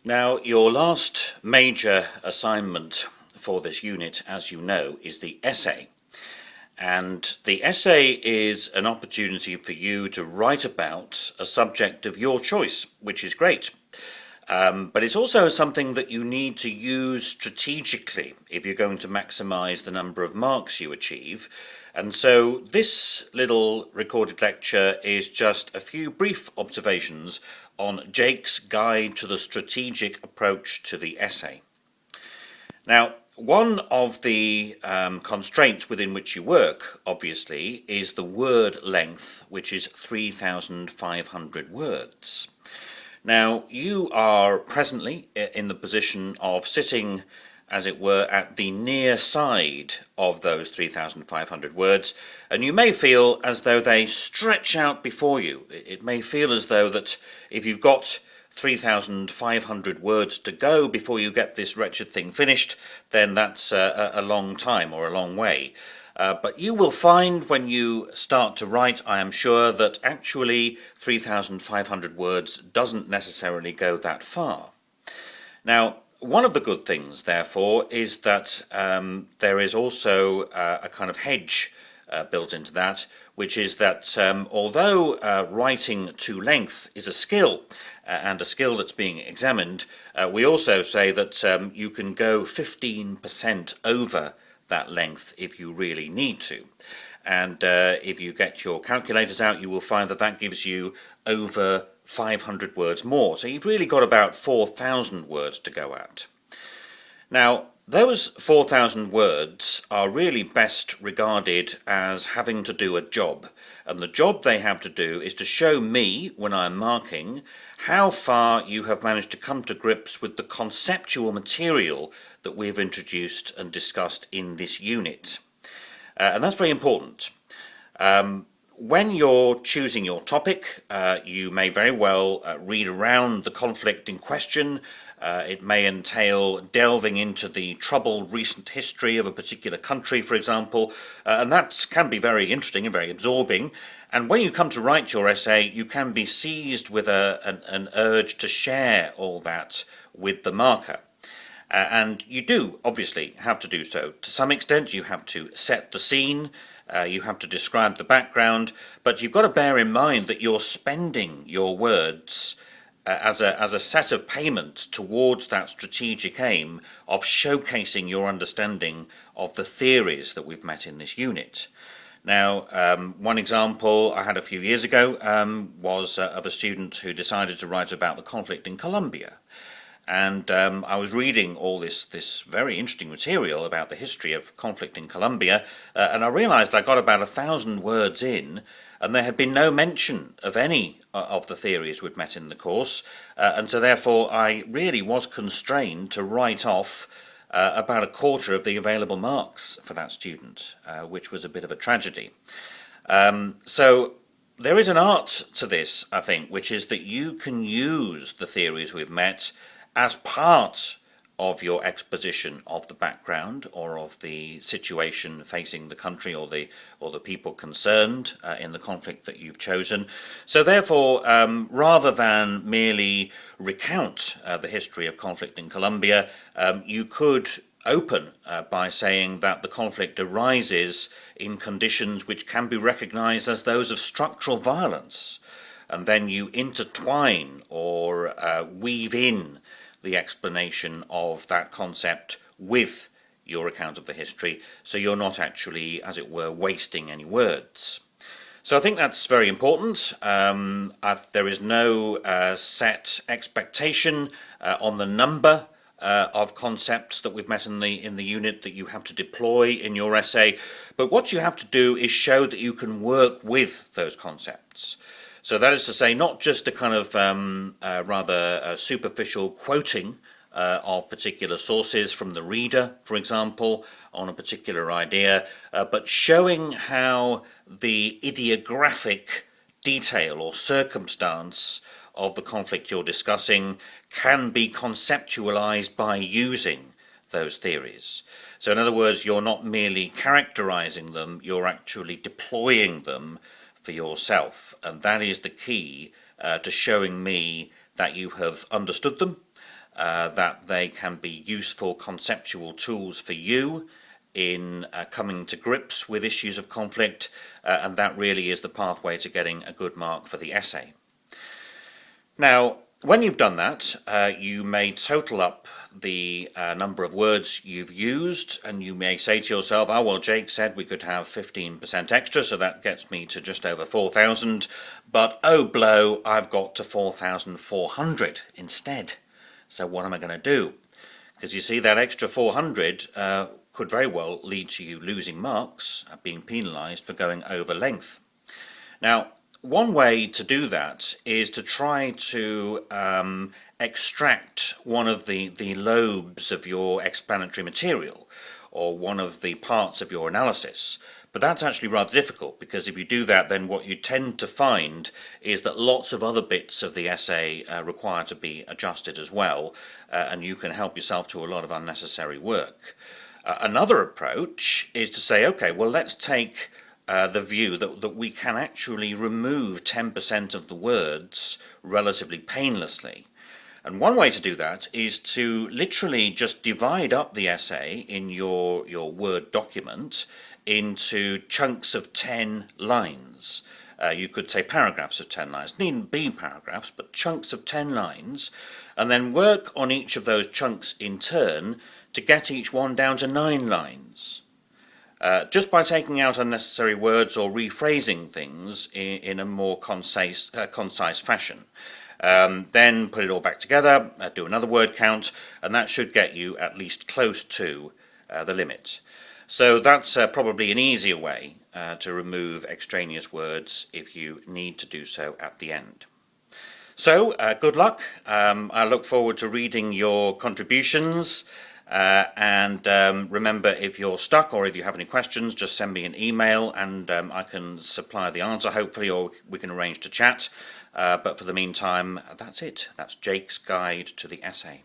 Now, your last major assignment for this unit, as you know, is the essay. And the essay is an opportunity for you to write about a subject of your choice, which is great. But it's also something that you need to use strategically if you're going to maximize the number of marks you achieve. And so this little recorded lecture is just a few brief observations on Jake's guide to the strategic approach to the essay. Now, one of the constraints within which you work, obviously, is the word length, which is 3,500 words. Now, you are presently in the position of sitting, as it were, at the near side of those 3,500 words, and you may feel as though they stretch out before you. It may feel as though that if you've got 3,500 words to go before you get this wretched thing finished, then that's a long time or a long way. But you will find when you start to write, I am sure, that actually 3,500 words doesn't necessarily go that far. Now, one of the good things, therefore, is that there is also a kind of hedge built into that, which is that although writing to length is a skill, and a skill that's being examined, we also say that you can go 15% over that length if you really need to. And if you get your calculators out, you will find that that gives you over 500 words more. So you've really got about 4,000 words to go at. Now, those 4,000 words are really best regarded as having to do a job. And the job they have to do is to show me, when I'm marking, how far you have managed to come to grips with the conceptual material that we've introduced and discussed in this unit. And that's very important. When you're choosing your topic, you may very well read around the conflict in question. It may entail delving into the troubled recent history of a particular country, for example, and that can be very interesting and very absorbing. And when you come to write your essay, you can be seized with an urge to share all that with the marker. And you do, obviously, have to do so. To some extent, you have to set the scene, you have to describe the background, but you've got to bear in mind that you're spending your words as a set of payment towards that strategic aim of showcasing your understanding of the theories that we've met in this unit. Now, one example I had a few years ago was of a student who decided to write about the conflict in Colombia. And I was reading all this very interesting material about the history of conflict in Colombia, and I realized I got about 1,000 words in, and there had been no mention of any of the theories we'd met in the course, and so therefore I really was constrained to write off about a quarter of the available marks for that student, which was a bit of a tragedy. So there is an art to this, I think, which is that you can use the theories we've met as part of your exposition of the background or of the situation facing the country or the people concerned in the conflict that you've chosen. So therefore, rather than merely recount the history of conflict in Colombia, you could open by saying that the conflict arises in conditions which can be recognized as those of structural violence. And then you intertwine or weave in the explanation of that concept with your account of the history, so you're not actually, as it were, wasting any words. So I think that's very important. There is no set expectation on the number of concepts that we've met in the unit that you have to deploy in your essay, but what you have to do is show that you can work with those concepts. So that is to say, not just a kind of rather superficial quoting of particular sources from the reader, for example, on a particular idea, but showing how the ideographic detail or circumstance of the conflict you're discussing can be conceptualized by using those theories. So in other words, you're not merely characterizing them, you're actually deploying them for yourself, and that is the key to showing me that you have understood them that they can be useful conceptual tools for you in coming to grips with issues of conflict, and that really is the pathway to getting a good mark for the essay. Now, when you've done that, you may total up the number of words you've used, and you may say to yourself, oh, well, Jake said we could have 15% extra, so that gets me to just over 4,000, but oh blow, I've got to 4,400 instead. So what am I going to do? Because you see, that extra 400 could very well lead to you losing marks, being penalised for going over length. Now, one way to do that is to try to extract one of the lobes of your explanatory material, or one of the parts of your analysis. But that's actually rather difficult, because if you do that, then what you tend to find is that lots of other bits of the essay require to be adjusted as well, and you can help yourself to a lot of unnecessary work. Another approach is to say, okay, well, let's take the view that we can actually remove 10% of the words relatively painlessly. And one way to do that is to literally just divide up the essay in your Word document into chunks of 10 lines. You could say paragraphs of 10 lines. It needn't be paragraphs, but chunks of 10 lines, and then work on each of those chunks in turn to get each one down to 9 lines. Just by taking out unnecessary words or rephrasing things in a more concise fashion. Then put it all back together, do another word count, and that should get you at least close to the limit. So that's probably an easier way to remove extraneous words if you need to do so at the end. So good luck. I look forward to reading your contributions. And remember, if you're stuck or if you have any questions, just send me an email and I can supply the answer, hopefully, or we can arrange to chat. But for the meantime, that's it. That's Jake's Guide to the Essay.